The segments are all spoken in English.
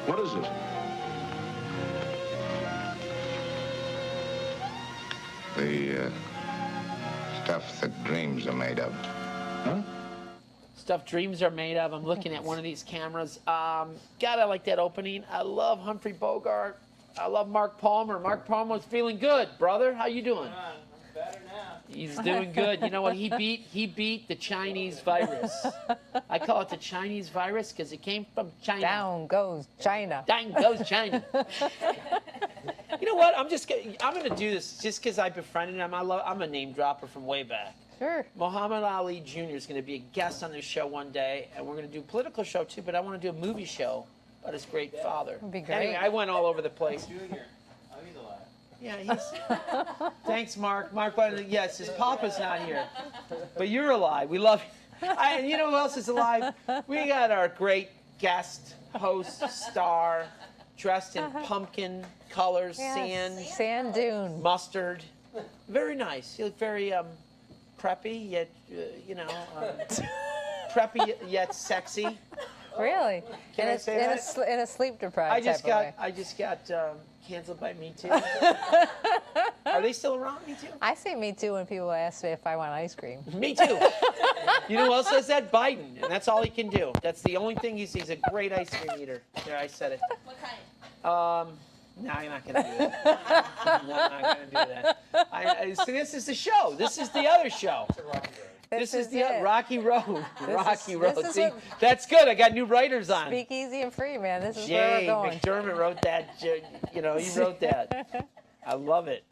What is it? The stuff that dreams are made of. Huh? Stuff dreams are made of. I'm looking at one of these cameras. God, I like that opening. I love Humphrey Bogart. I love Mark Palmer. Mark Palmer's feeling good, brother. How you doing? I'm better now. He's doing good. You know what he beat? He beat the Chinese virus. I call it the Chinese virus because it came from China. Down goes China. Down goes China. You know what? I'm gonna do this just because I befriended him. I'm a name dropper from way back. Sure. Muhammad Ali Jr. is going to be a guest on this show one day, and we're going to do a political show too. But I want to do a movie show about his great father. That'd be great. Anyway, I went all over the place. Junior. Oh, he's alive. Yeah, he's. Thanks, Mark. Mark, yes, his papa's not here, but you're alive. We love you. And you know who else is alive? We got our great guest, host, star, dressed in pumpkin colors, Yes. Sand dune. mustard. Very nice. You look very preppy yet, preppy yet sexy. Really? Can I say that? In a sleep deprived I just type got canceled by Me Too. Are they still around, Me Too? I say me too when people ask me if I want ice cream. Me too. You know who else says that? Biden, and that's all he can do. That's the only thing he's a great ice cream eater. There, I said it. What kind? No, I'm not going to do that. No, I'm not going to do that. So this is the show. This is the other show. This is the it. Rocky Road. Rocky Road. this is See, it. that's good. I got new writers on. Speak easy and free, man. This is where Jay we're going. McDermott wrote that. He wrote that. I love it.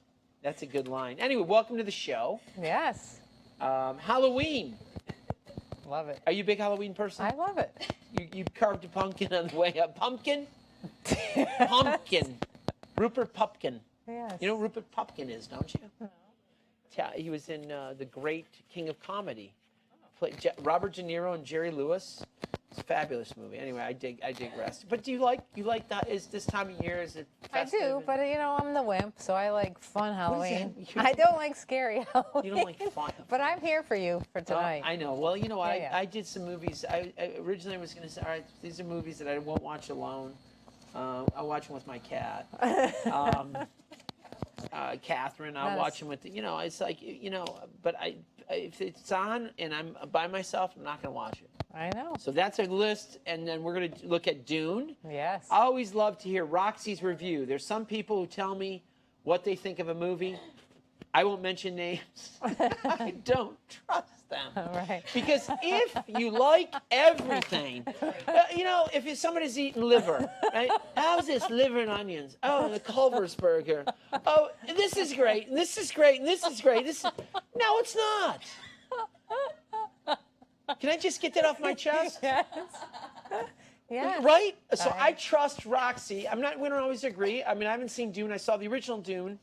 That's a good line. Anyway, welcome to the show. Yes. Halloween. Love it. Are you a big Halloween person? I love it. You carved a pumpkin on the way up. Pumpkin? Pumpkin. Rupert Pupkin. Yes. You know who Rupert Pupkin is, don't you? No. Yeah, he was in The Great King of Comedy. Played Robert De Niro and Jerry Lewis. It's a fabulous movie. Anyway, I digress. But do you like that? Is this time of year? Is it festive? I do, but I'm the wimp, so I like fun Halloween. that? I don't like scary Halloween. You don't like fun. But I'm here for you for tonight. I know. Well, you know what? Yeah. I did some movies. I originally was going to say, all right, these are movies that I won't watch alone. I'll watch them with my cat. Catherine, I'll watch them with, it's like, but if it's on and I'm by myself, I'm not going to watch it. I know. So that's a list, and then we're going to look at Dune. Yes. I always love to hear Roxy's review. There's some people who tell me what they think of a movie. I won't mention names. I don't trust them. Right. Because if you like everything, if somebody's eating liver, right? How's this liver and onions? Oh, the Culver's burger. Oh, this is great. And this is great. And this is great. No, it's not. Can I just get that off my chest? Yes. Yeah. Right? So I trust Roxy. We don't always agree. I mean, I haven't seen Dune. I saw the original Dune.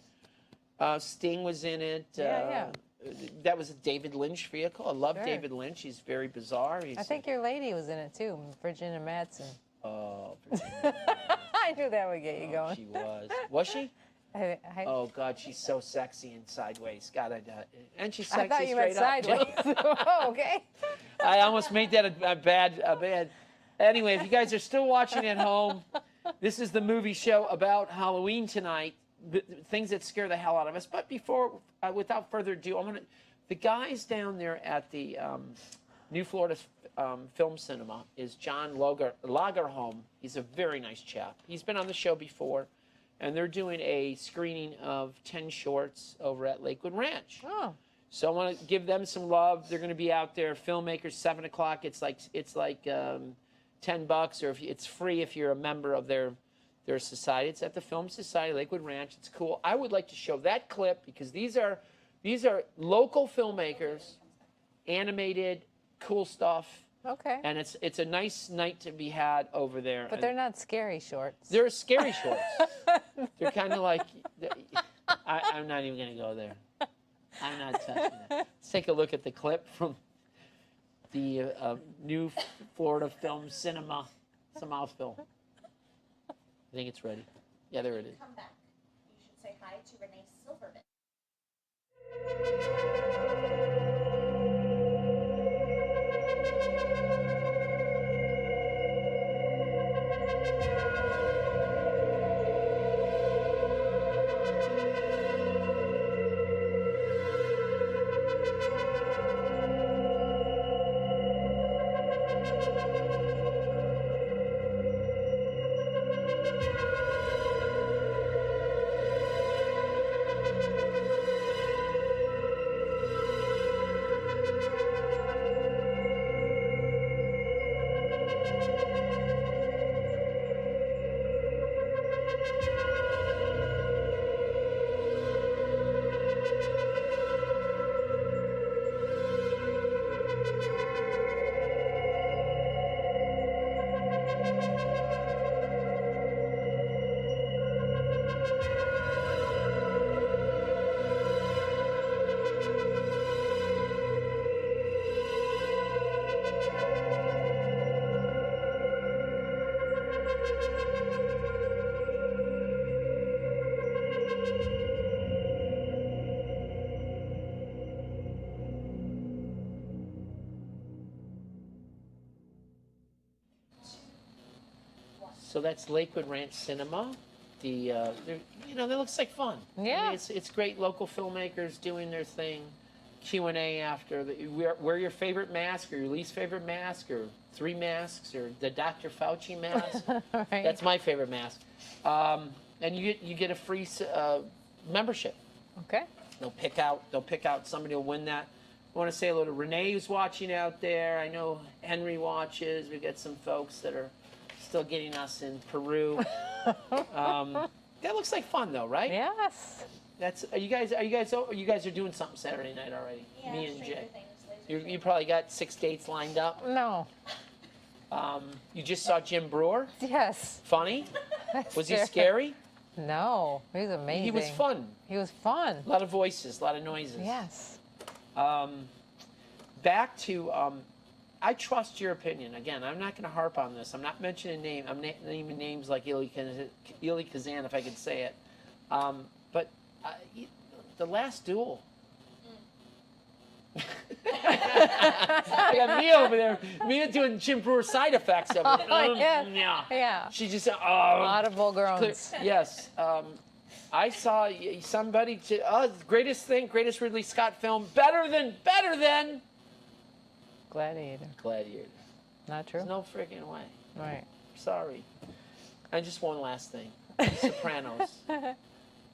Sting was in it. Yeah. That was a David Lynch vehicle. I love Sure. David Lynch. He's very bizarre. I think your lady was in it too, Virginia Madsen. Oh, Virginia. I knew that would get you going. She was. Was she? I Oh, God, she's so sexy and sideways. God, and she's I sexy thought you meant straight up. sideways. Oh, okay. I almost made that a bad. Anyway, if you guys are still watching at home, this is the movie show about Halloween tonight. Things that scare the hell out of us. But before, without further ado, the guys down there at the New Florida Film Cinema is John Lagerholm. He's a very nice chap. He's been on the show before, and they're doing a screening of 10 shorts over at Lakewood Ranch. Oh. So I want to give them some love. They're going to be out there. Filmmakers, 7 o'clock. It's like $10, or it's free if you're a member of their society. It's at the Film Society, Lakewood Ranch. It's cool. I would like to show that clip because these are local filmmakers, animated, cool stuff. Okay. And it's a nice night to be had over there. But they're not scary shorts. They're scary shorts. They're kind of like, I'm not even going to go there. I'm not touching that. Let's take a look at the clip from the New Florida Film Cinema, Somerville. I think it's ready. Yeah, there it is. Come back. You should say hi to Renee Silverman. So that's Lakewood Ranch Cinema. That looks like fun. Yeah. I mean, it's great local filmmakers doing their thing. Q&A after. Wear your favorite mask or your least favorite mask or 3 masks or the Dr. Fauci mask. Right. That's my favorite mask. And you get a free membership. Okay. They'll pick out somebody will win that. I want to say hello to Renee who's watching out there. I know Henry watches. We've got some folks that are still getting us in Peru. That looks like fun though, right? Yes. You guys are doing something Saturday night already. Yeah, Me and Stranger Jay. Things, You probably got 6 dates lined up. No. You just saw Jim Brewer. Yes. Funny? Was he Sure. scary? No. He was amazing. He was fun. He was fun. A lot of voices, a lot of noises. Yes. Back to, I trust your opinion. Again, I'm not going to harp on this. I'm not mentioning names. I'm naming names like Ili Kazan, if I could say it. But the last duel. I got Mia over there. Mia doing Jim Brewer side effects of it. Yeah. Yeah. She just A lot of vulgarons. Yes. I saw somebody. Greatest Ridley Scott film. Better than. Gladiator. Gladiator. Not true. There's no freaking way. Right. Sorry. And just one last thing. Sopranos.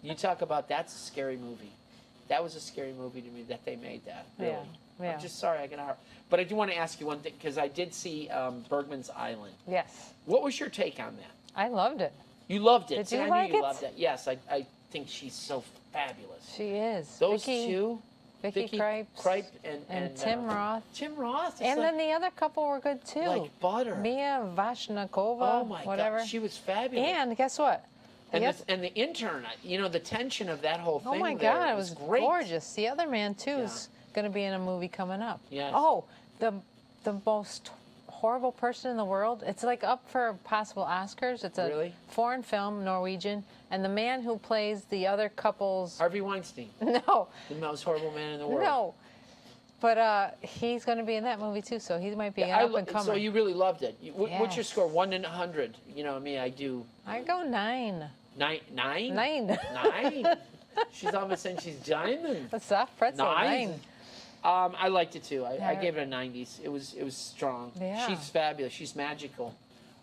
You talk about that's a scary movie. That was a scary movie to me that they made that. Really. Yeah. I'm just sorry. But I do want to ask you one thing because I did see Bergman's Island. Yes. What was your take on that? I loved it. You loved it. Did See, you I like knew you it? loved it. Yes, I think she's so fabulous. She is. Those Vicky, two, Vicky Krieps and Tim Roth. Tim Roth. It's And like, then the other couple were good too. like butter. Mia Vashnikova. Oh my whatever. God, she was fabulous. And guess what? And the intern, the tension of that whole thing. Oh my there God, it was great. gorgeous. The other man too is going to be in a movie coming up. Yes. Oh, the most horrible person in the world. It's like up for possible Oscars. It's a Really? foreign film, Norwegian, and the man who plays the other couple's Harvey Weinstein, no, the most horrible man in the world. no. But he's going to be in that movie too, so he might be an up and comer. So you really loved it. What's your Yes. score? 1 in 100. You know me, I do. I go 9. 9? 9? 9. 9? She's almost saying she's diamond. A soft pretzel. 9? 9. I liked it too. I Yeah. gave it a 90s. It was strong. Yeah. She's fabulous. She's magical.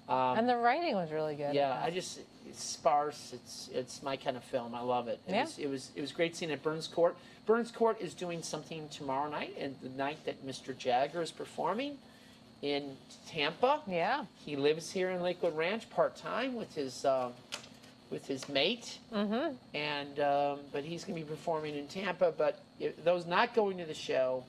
And the writing was really good. Yeah, it's sparse. It's my kind of film. I love it. Yeah. It was great seeing it at Burns Court. Burns Court is doing something tomorrow night, and the night that Mr. Jagger is performing in Tampa. Yeah. He lives here in Lakewood Ranch part time with his mate. Mm-hmm. And but he's going to be performing in Tampa. But those not going to the show,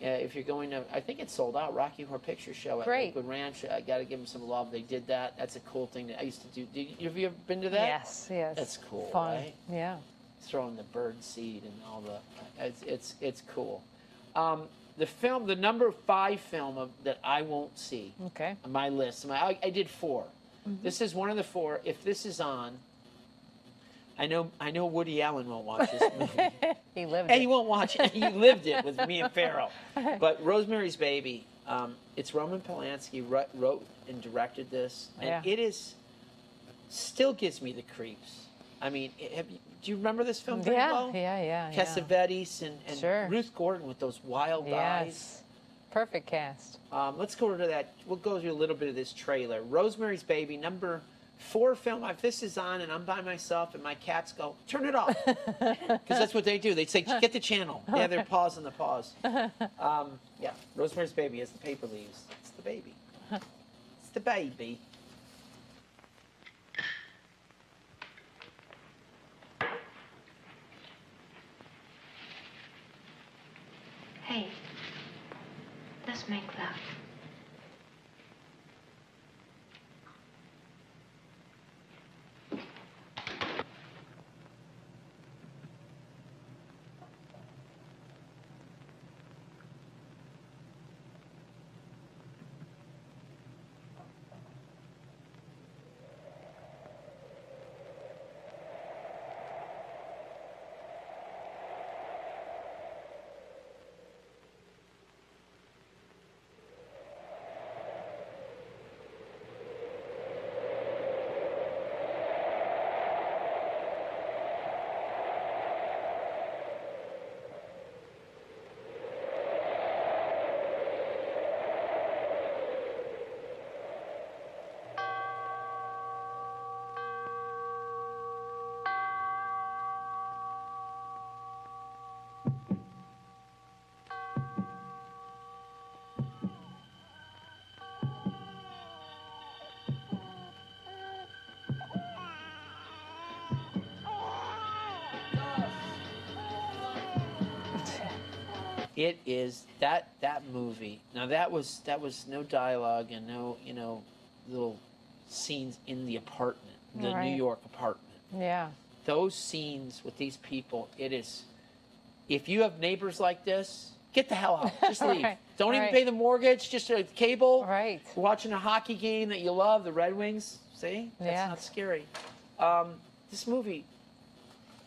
if you're going to, I think it's sold out. Rocky Horror Picture Show at Great. Lakewood Ranch. I got to give them some love. They did that. That's a cool thing that I used to do. Have you ever been to that? Yes. Yes. That's cool, Fun. right? Yeah. Throwing the bird seed and all the, it's cool. The number 5 film that I won't see Okay. on my list. I did 4. Mm-hmm. This is one of the 4. If this is on, I know Woody Allen won't watch this movie. He lived Hey, it. he won't watch it. He lived it with Mia Farrow. But Rosemary's Baby, it's Roman Polanski wrote and directed this, and Yeah. it is still gives me the creeps. I mean, do you remember this film very well? Yeah. Cassavetes and Sure. Ruth Gordon with those wild eyes. Yes. Perfect cast. Let's go to that. We'll go through a little bit of this trailer. Rosemary's Baby, number 4 film. If this is on and I'm by myself and my cats go, turn it off. Because that's what they do. They say, get the channel. They have their paws on the pause. Yeah, Rosemary's Baby has the paper leaves. It's the baby. It's the baby. Hey, let's make love. It is that movie. Now that was no dialogue and no little scenes in the apartment, the Right. New York apartment. Yeah. Those scenes with these people, it is. If you have neighbors like this, get the hell out. Just leave. Right. Don't even Right. pay the mortgage. Just a cable. Right. Watching a hockey game that you love, the Red Wings. See, that's Yeah. not scary. This movie,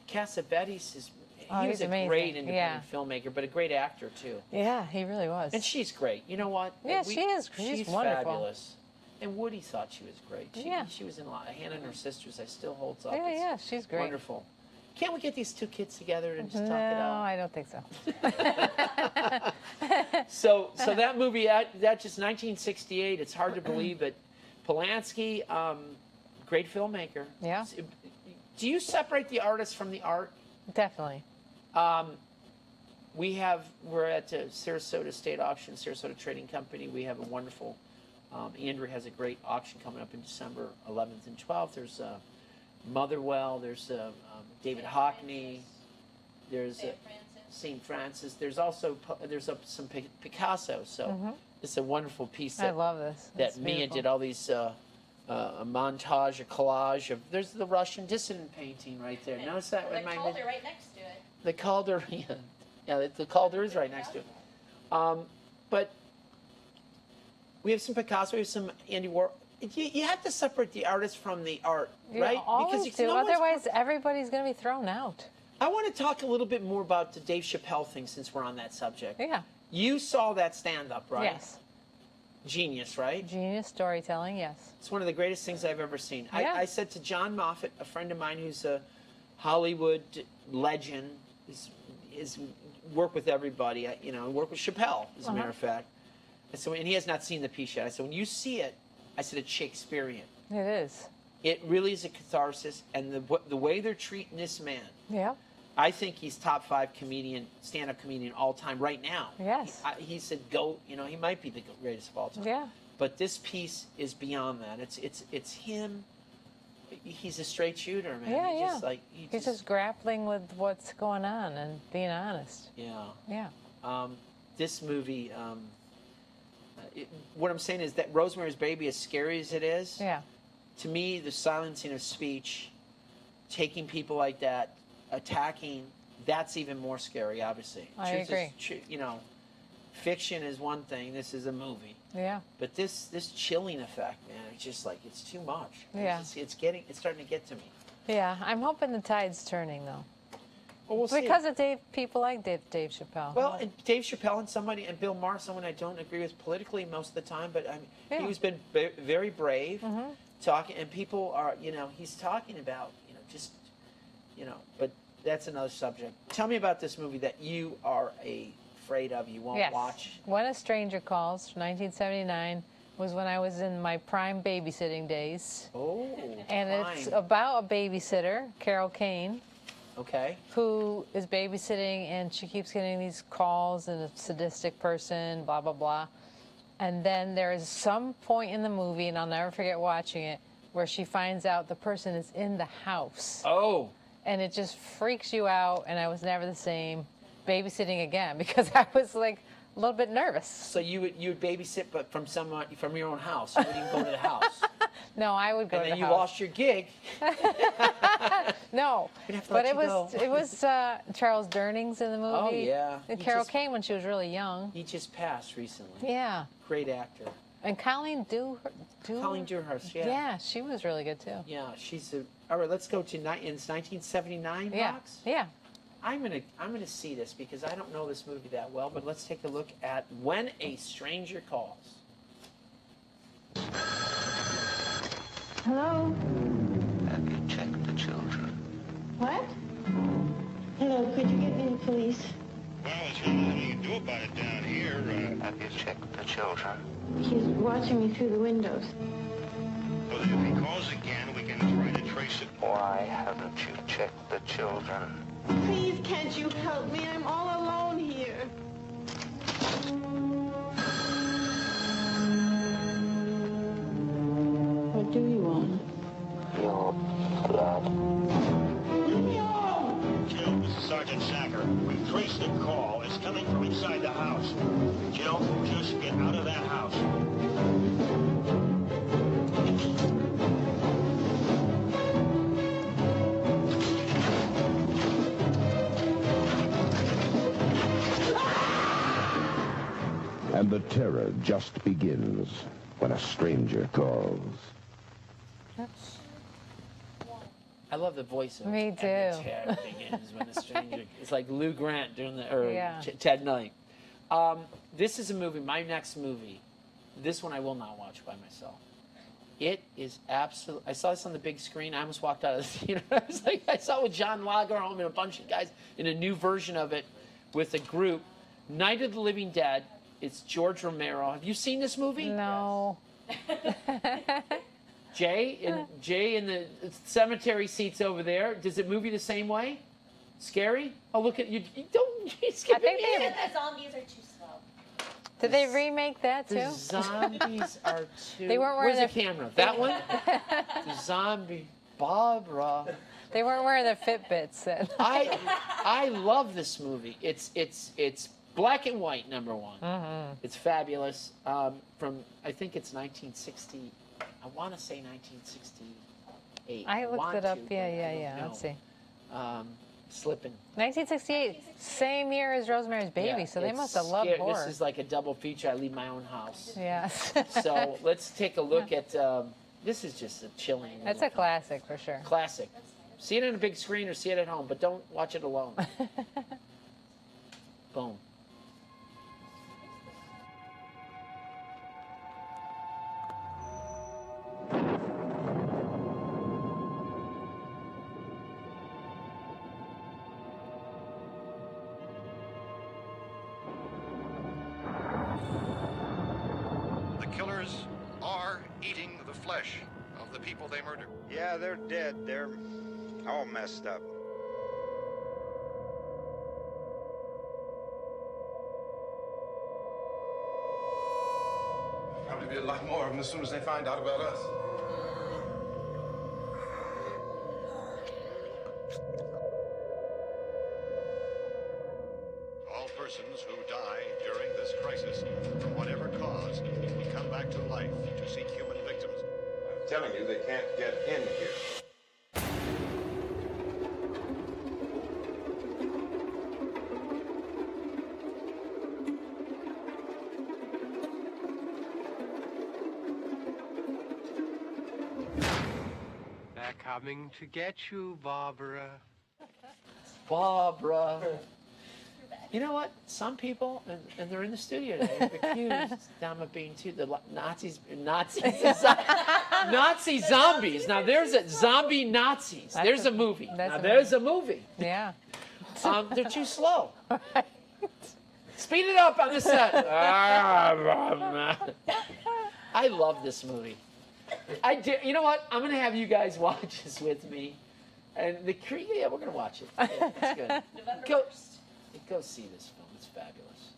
Cassavetes is. Oh, He was he's a amazing. great independent filmmaker, but a great actor too. Yeah, he really was. And she's great. You know what? Yeah, she is. She's wonderful. Fabulous. And Woody thought she was great. She was in a lot. Hannah and Her Sisters. I still holds up. Yeah, It's yeah, she's great. Wonderful. Can't we get these two kids together and just No, talk it out? I don't think so. So that movie, that just 1968. It's hard to believe, but Polanski, great filmmaker. Yeah. Do you separate the artist from the art? Definitely. We're at Sarasota State Auction, Sarasota Trading Company. We have a wonderful, Andrew has a great auction coming up in December 11th and 12th. There's Motherwell, there's David Hockney, there's St. Francis. There's also some Picasso. So it's a wonderful piece I love this. that It's Mia beautiful. did all these a montage, a collage of. There's the Russian dissident painting right there. Notice that? The Am I Calder right next to it. the Calder, yeah, the Calder is right next to it. But we have some Picasso, we have some Andy Warhol. You have to separate the artist from the art, You right? always do. no one's- Otherwise, everybody's going to be thrown out. I want to talk a little bit more about the Dave Chappelle thing since we're on that subject. Yeah. You saw that stand-up, right? Yes. Genius, right? Genius storytelling, yes. It's one of the greatest things I've ever seen. Yeah. I said to John Moffat, a friend of mine who's a Hollywood legend, is work with everybody. Work with Chappelle, as a matter of fact. And so, and he has not seen the piece yet. I said, when you see it, I said it's Shakespearean. It is. It really is a catharsis, and the way they're treating this man, Yeah. I think he's top 5 stand-up comedian all time right now. Yes. He said, he might be the greatest of all time. Yeah. But this piece is beyond that. It's him. He's a straight shooter, man. Yeah, He yeah. just, like, He's just grappling with what's going on and being honest. yeah. Yeah. This movie, what I'm saying is that Rosemary's Baby, as scary as it is, Yeah. to me, the silencing of speech, taking people like that, attacking, that's even more scary, obviously. I agree. Fiction is one thing. This is a movie. Yeah. But this chilling effect, man, it's just like, it's too much. Yeah. It's starting to get to me. Yeah. I'm hoping the tide's turning, though. Well, we'll see. Because of people like Dave Chappelle. Well, and Dave Chappelle and Bill Maher, someone I don't agree with politically most of the time, but Yeah. he's been very brave talking, and people are, he's talking about, but that's another subject. Tell me about this movie that you are afraid of, you won't Yes. watch. When a Stranger Calls, 1979, was when I was in my prime babysitting days. Oh, And fine. it's about a babysitter, Carol Kane, Okay. who is babysitting, and she keeps getting these calls and a sadistic person, blah, blah, blah. And then there is some point in the movie, and I'll never forget watching it, where she finds out the person is in the house. Oh. And it just freaks you out, and I was never the same babysitting again because I was like a little bit nervous. So you would babysit, but from your own house. You wouldn't even go to the house. No, I would go And to then the you house. lost your gig. No, We'd have to but let it you was go. it was Charles Durning's in the movie. Oh, yeah. And He Carol just- Kane when she was really young. He just passed recently. Yeah, Great actor. and Colleen Colleen Dewhurst, yeah. Yeah, she was really good too. Yeah, she's a. All right, let's go to 1979. Yeah, Rox? yeah. I'm gonna see this because I don't know this movie that well, but let's take a look at When a Stranger Calls. Hello? Have you checked the children? What? Hello, could you get me the police? Well, there's nothing you can do about it down here. Have you checked the children? He's watching me through the windows. So that if he calls again, we can try to trace it. Why haven't you checked the children? Please, can't you help me? I'm all alone here. What do you want? Your blood. Jill, this is Sergeant Sacker. We've traced the call. It's coming from inside the And the terror just begins when a stranger calls. I love the voice of Me "And too. the terror begins when a stranger." It's like Lou Grant doing the, or Yeah. Ted Knight. This is a movie, my next movie. This one I will not watch by myself. It is absolute. I saw this on the big screen. I almost walked out of the theater. I saw it with John Lagerholm and a bunch of guys in a new version of it with a group. Night of the Living Dead. It's George Romero. Have you seen this movie? No. Jay in the cemetery seats over there. Does it move you the same way? Scary? Oh, look at you! You don't. I think they, The zombies are too slow. did they remake that The too? zombies are too. They weren't wearing Where's the their- camera? That one. The zombie. Barbara. They weren't wearing their Fitbits then. I love this movie. It's black and white, number one. Mm-hmm. It's fabulous. From I think it's 1960. I want to say 1968. I looked want it up. to, Yeah, but I yeah, don't yeah. know. Let's see. Slipping. 1968, same year as Rosemary's Baby, Yeah, so they it's must have loved scary. horror. This is like a double feature. I leave my own house. Yes. So let's take a look at. This is just a chilling. That's little a classic for sure. classic. See it on a big screen or see it at home, but don't watch it alone. Boom. The killers are eating the flesh of the people they murder. Yeah, they're dead. They're all messed up. Probably be a lot more of them as soon as they find out about us. All persons who die during this crisis, from whatever cause, come back to life to seek human victims. I'm telling you, they can't get in here. They're coming to get you, Barbara. Barbara. You know what? Some people, and they're in the studio today, have accused them of being the Nazis, Nazi zombies. Now there's a zombie Nazis. There's a movie. Now there's a movie. Yeah. They're too slow. Speed it up on the set. I love this movie. You know what? I'm gonna have you guys watch this with me, and yeah, we're gonna watch it. Yeah, it's good. Go see this film. It's fabulous.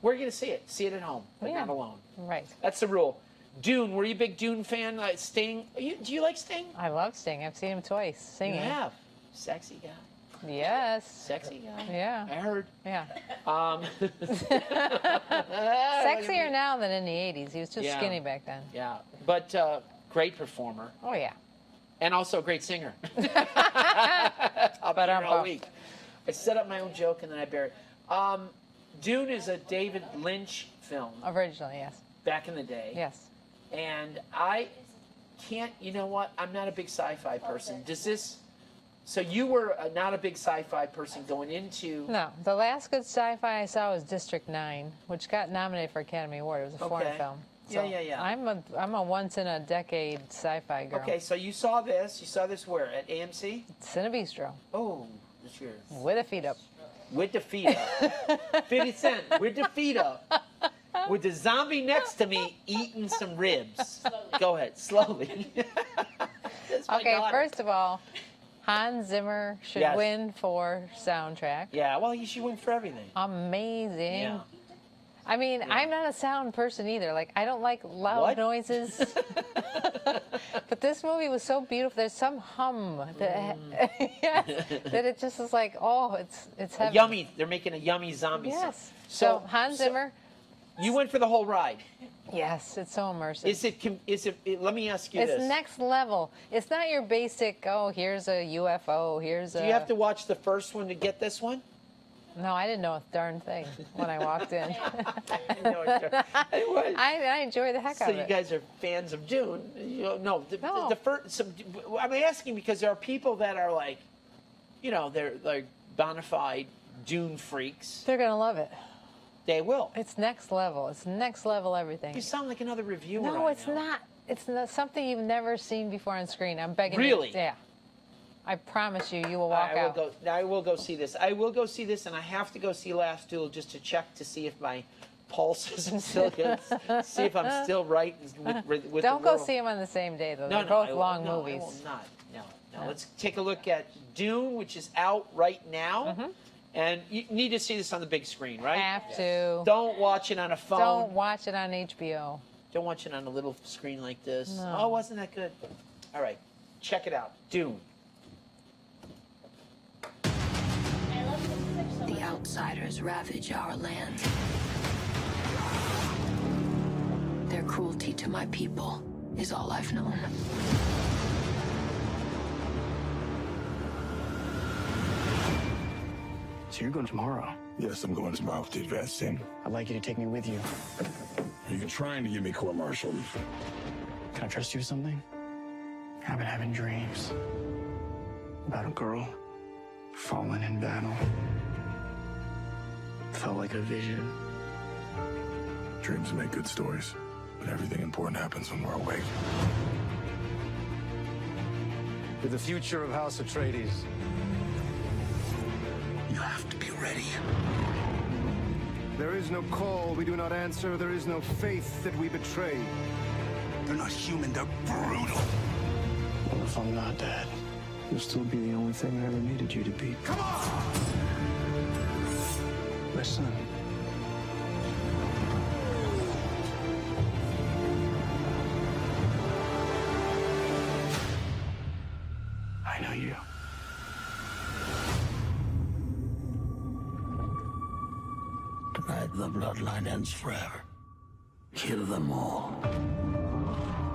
Where are you gonna see it? See it at home, but Yeah. not alone. Right. That's the rule. Dune. Were you a big Dune fan? Sting. Do you like Sting? I love Sting. I've seen him twice singing. You have. Sexy guy. Yes. Sexy guy. Yeah. I heard. Yeah. Sexier Sexier now than in the 80s. He was too Yeah. skinny back then. Yeah, but great performer. Oh, yeah. And also a great singer. I'll be here all week. I set up my own joke and then I bury it. Dune is a David Lynch film. Originally, yes. Back in the day. Yes. And I can't, you know what? I'm not a big sci-fi person. Does this... So you were not a big sci-fi person going into... No. The last good sci-fi I saw was District 9, which got nominated for Academy Award. It was a foreign film. So Yeah. I'm a once-in-a-decade sci-fi girl. Okay, so you saw this. You saw this where? At AMC? Cinebistro. Oh, this year. With a feet up. With the feet up. 50 Cent, with the feet up. With the zombie next to me eating some ribs. Go ahead, slowly. That's my Okay, daughter. first of all, Hans Zimmer should Yes. win for soundtrack. Yeah, well, you should win for everything. Amazing. Yeah. I mean, I'm not a sound person either. Like, I don't like loud noises. But this movie was so beautiful. There's some hum that, that it just is like, oh, it's heaven. Yummy. They're making a yummy zombie song. Yes. So Hans Zimmer. You went for the whole ride. Yes, it's so immersive. Is it? Let me ask you It's this. next level. It's not your basic, oh, here's a UFO, here's a... Do you have to watch the first one to get this one? No, I didn't know a darn thing when I walked in. I enjoy the heck so out of you it. guys are fans of Dune? No. No. The first. I'm asking because there are people that are like, they're like bona fide Dune freaks. They're gonna love it. They will. It's next level. It's next level everything. You sound like another reviewer. No, it's not. It's not something you've never seen before on screen. I'm begging you. Really? Yeah. I promise you, you will walk out. I will go see this. I will go see this, and I have to go see Last Duel just to check to see if my pulse is still good. See if I'm still right with Don't the go world. see them on the same day, though. No, They're both I will- long no, movies. I will not. No. Let's take a look at Dune, which is out right now. And you need to see this on the big screen, right? Have to. Don't watch it on a phone. Don't watch it on HBO. Don't watch it on a little screen like this. No. Oh, wasn't that good? All right. Check it out. Dune. The outsiders ravage our land. Their cruelty to my people is all I've known. So you're going tomorrow? Yes, I'm going tomorrow with the advance team. I'd like you to take me with you. You're trying to get me court-martialed. Can I trust you with something? I've been having dreams about a girl fallen in battle. Felt like a vision. Dreams make good stories, but everything important happens when we're awake. For the future of House Atreides, You have to be ready. there is no call we do not answer. There is no faith that we betray. They're not human, they're brutal. What if I'm not dead? You'll still be the only thing I ever needed you to be. Come on! My son. I know you. Tonight, the bloodline ends forever. Kill them all.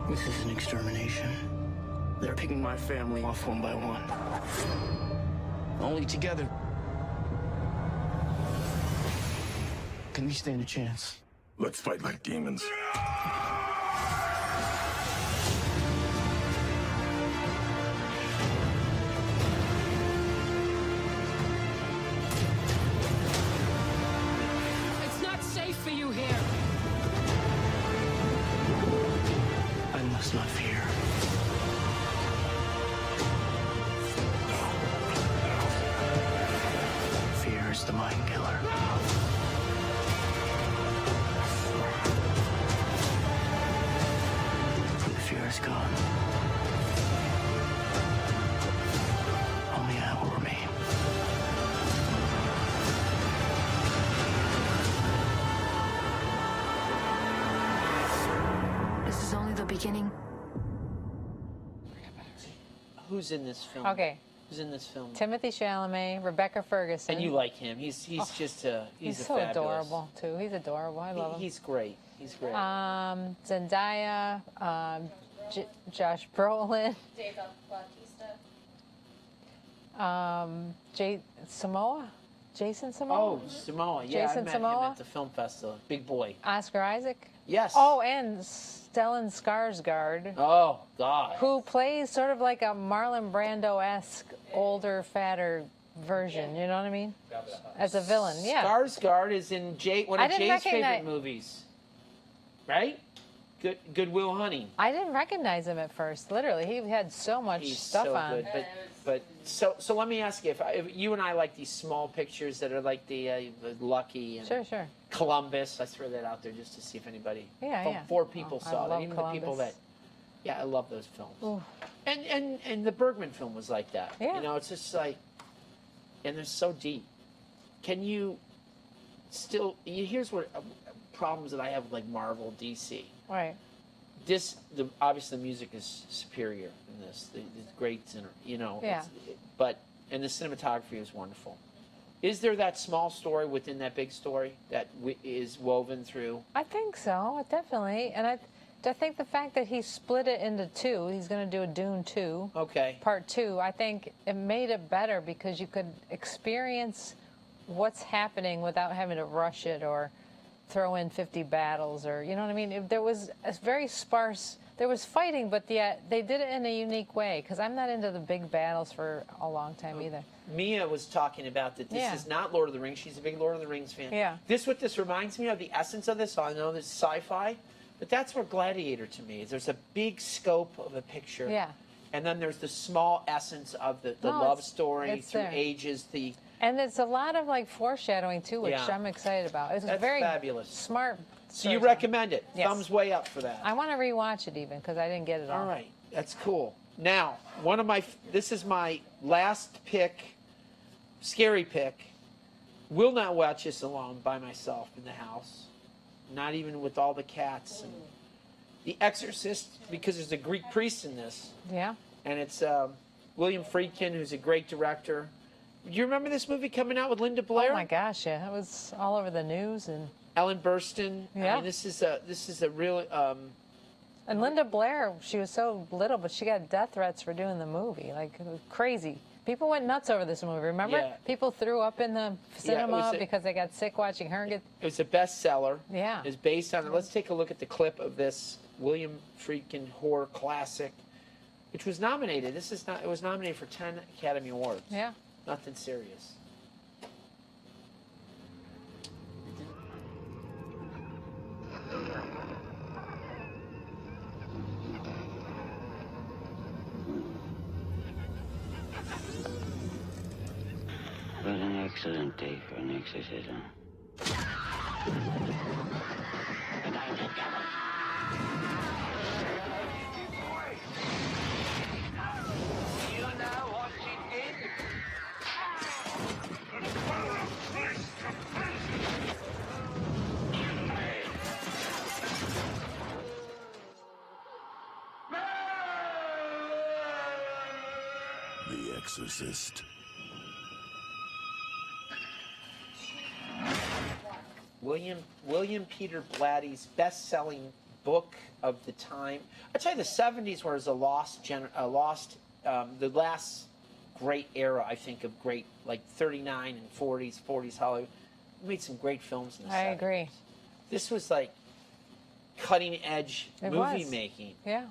This is an extermination. They're picking my family off one by one. Only together can we stand a chance. Let's fight like demons. It's not safe for you here. I must not fear. Fear is the mind killer. When the fear is gone, only I will remain. This is only the beginning. Who's in this film? Okay. Who's in this film? Timothy Chalamet, Rebecca Ferguson. And you like him. He's just a He's a so fabulous. adorable too. He's adorable. I love him. He's great. He's great. Zendaya, Josh Brolin, Dave Bautista. Jason Samoa. Oh, Samoa. Yeah, Jason I met him Samoa? at the film festival. Big boy. Oscar Isaac. Yes. Oh, and Stellan Skarsgård, Oh, God. who plays sort of like a Marlon Brando-esque, older, fatter version. You know what I mean? As a villain, yeah. Skarsgård is in one I of didn't Jay's favorite recognize- movies. Right? Goodwill Hunting. I didn't recognize him at first. Literally, he had so much He's stuff so on. good. But so let me ask you, if you and I like these small pictures that are like the Lucky and Sure. Columbus, I throw that out there just to see if anybody, Yeah. four people I saw that. love Even the people Columbus. that, I love those films. Ooh. And the Bergman film was like that. Yeah. You know, it's just like, and they're so deep. Can you still? Here's what problems that I have with like Marvel, DC. Right. Obviously the music is superior in this. The great, you know. Yeah. And the cinematography is wonderful. Is there that small story within that big story that is woven through? I think so, definitely. And I think the fact that he split it into two, he's going to do a Dune 2, Okay. part 2, I think it made it better because you could experience what's happening without having to rush it or throw in 50 battles, or you know what I mean. There was a very sparse. There was fighting, but yet they did it in a unique way. Because I'm not into the big battles for a long time either. Mia was talking about that this is not Lord of the Rings. She's a big Lord of the Rings fan. Yeah. What this reminds me of, the essence of this, I know this is sci-fi, but that's where Gladiator to me is. There's a big scope of a picture. Yeah. And then there's the small essence of the love story through ages. And it's a lot of like foreshadowing too, which I'm excited about. It's very fabulous. Smart. So you recommend it? Yes. Thumbs way up for that. I want to rewatch it even because I didn't get it all. All right, that's cool. Now, this is my last pick, scary pick. Will not watch this alone by myself in the house, not even with all the cats. And The Exorcist, because there's a Greek priest in this. Yeah. And it's William Friedkin, who's a great director. Do you remember this movie coming out with Linda Blair? Oh my gosh, yeah, it was all over the news and. Ellen Burstyn. Yeah. I mean, this is a real. And Linda Blair, she was so little, but she got death threats for doing the movie. Like, it was crazy. People went nuts over this movie, remember? Yeah. People threw up in the cinema because they got sick watching her get... It was a bestseller. Yeah. It's based on it. Let's take a look at the clip of this William Friedkin horror classic, which was nominated. It was nominated for 10 Academy Awards. Yeah. Nothing serious. What an excellent day for an exorcism. And I'm the devil. You know what she did? The Exorcist. William Peter Blatty's best-selling book of the time. I'd say the 70s was the last great era, I think, of great, like 39 and 40s Hollywood. Made some great films in the 70s. I agree. This was like cutting-edge movie making. Yeah.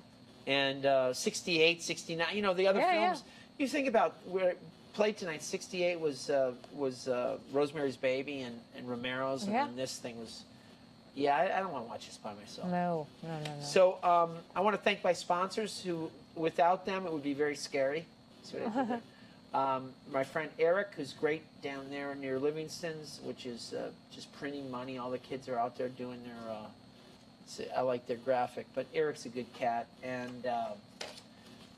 And 68, 69, you know, the other films. You think about where played tonight. 68 was Rosemary's Baby and Romero's, and then this thing was. Yeah, I don't want to watch this by myself. No. So I want to thank my sponsors, who without them it would be very scary. See what I did there? My friend Eric, who's great down there near Livingston's, which is just printing money. All the kids are out there doing their. I like their graphic, but Eric's a good cat, and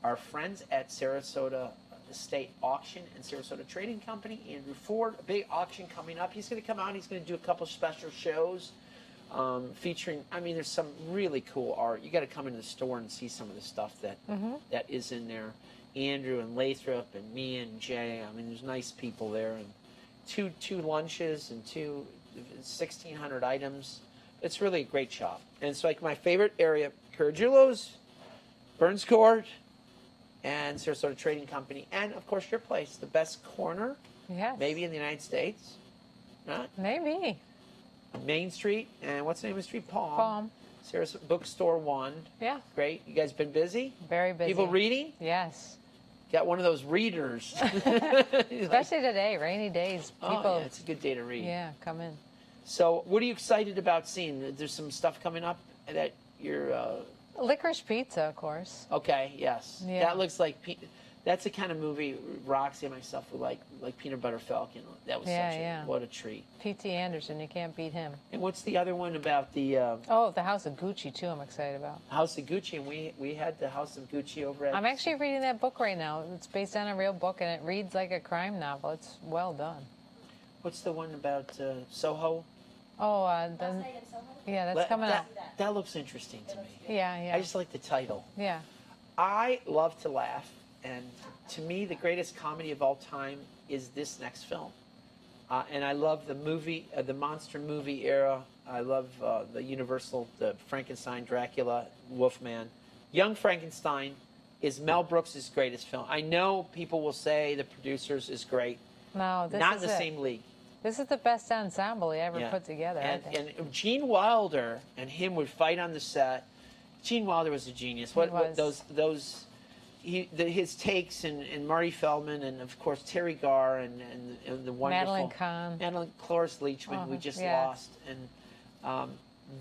our friends at Sarasota State Auction and Sarasota Trading Company, Andrew Ford, a big auction coming up. He's going to come out. He's going to do a couple special shows featuring. I mean, there's some really cool art. You got to come into the store and see some of the stuff that that is in there. Andrew and Lathrop and me and Jay. I mean, there's nice people there, and two lunches and 1,600 items. It's really a great shop, and it's like my favorite area: Caragiolo's, Burns Court, and Sarasota Trading Company, and of course your place, the best corner, maybe in the United States, right? Maybe. Main Street, and what's the name of the street? Palm. Sarasota Bookstore 1. Yeah. Great. You guys been busy? Very busy. People reading? Yes. Got one of those readers. Especially today, rainy days. People. It's a good day to read. Yeah, come in. So, what are you excited about seeing? There's some stuff coming up that you're. Licorice Pizza, of course. Okay. Yes. Yeah. That looks like. That's the kind of movie Roxy and myself would like Peanut Butter Falcon. That was what a treat. P.T. Anderson, you can't beat him. And what's the other one about the? The House of Gucci too. I'm excited about. House of Gucci, and we had the House of Gucci over at. I'm actually reading that book right now. It's based on a real book, and it reads like a crime novel. It's well done. What's the one about Soho? Oh, that's coming out. That looks interesting to me. Yeah. I just like the title. Yeah. I love to laugh, and to me, the greatest comedy of all time is this next film. And I love the movie, the monster movie era. I love the Universal, the Frankenstein, Dracula, Wolfman. Young Frankenstein is Mel Brooks' greatest film. I know people will say The Producers is great. No, this not is in the same league. This is the best ensemble he ever put together. And Gene Wilder and him would fight on the set. Gene Wilder was a genius. His takes and Marty Feldman and of course Terry Garr and the wonderful Madeline Cloris Leachman we just lost. And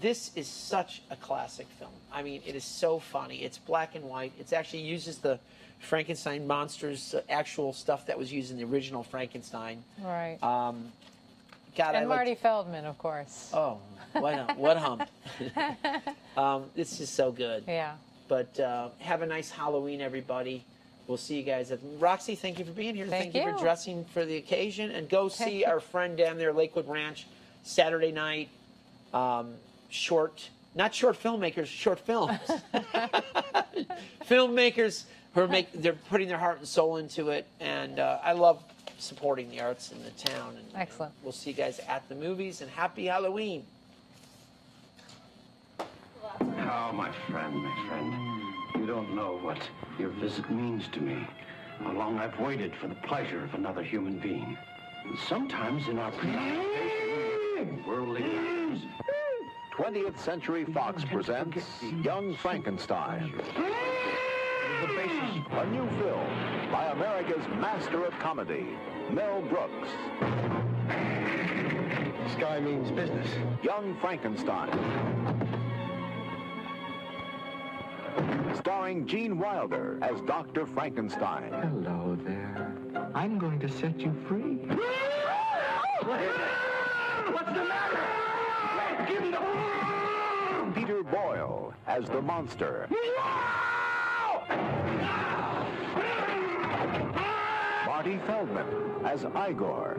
this is such a classic film. I mean, it is so funny. It's black and white. It actually uses the Frankenstein monsters, actual stuff that was used in the original Frankenstein. Right. God, Marty Feldman, of course. Oh, what hump. This is so good. Yeah. But have a nice Halloween, everybody. We'll see you guys. Roxy, thank you for being here. Thank you for dressing for the occasion. And go see our friend down there, Lakewood Ranch, Saturday night. Not short filmmakers, short films. Filmmakers who they're putting their heart and soul into it. And I love supporting the arts in the town. And excellent. We'll see you guys at the movies, and happy Halloween. Oh, my friend, you don't know what your visit means to me. How long I've waited for the pleasure of another human being. And sometimes in our preoccupation with worldly matters. 20th Century Fox presents Young Frankenstein. A new film by America's master of comedy, Mel Brooks. This guy means business. Young Frankenstein. Starring Gene Wilder as Dr. Frankenstein. Hello there. I'm going to set you free. What's the matter? Give me the... Peter Boyle as the monster. Marty Feldman as Igor.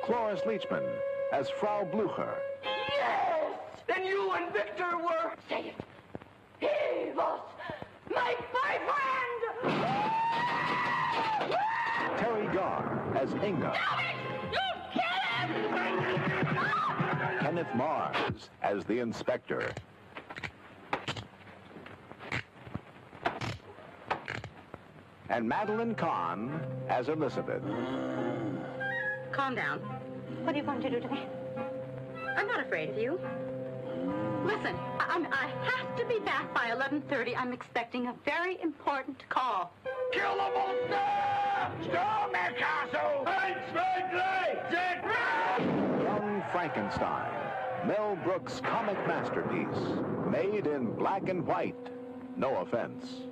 Cloris Leachman as Frau Blucher. Yes! Then you and Victor were... Say it. He was my boyfriend! Terry Garr as Inga. You kill him! Kenneth Mars as the inspector. And Madeline Kahn as Elizabeth. Calm down. What are you going to do to me? I'm not afraid of you. Listen, I have to be back by 11:30. I'm expecting a very important call. Kill the monster! Storm that castle! Young Frankenstein, Mel Brooks' comic masterpiece, made in black and white. No offense.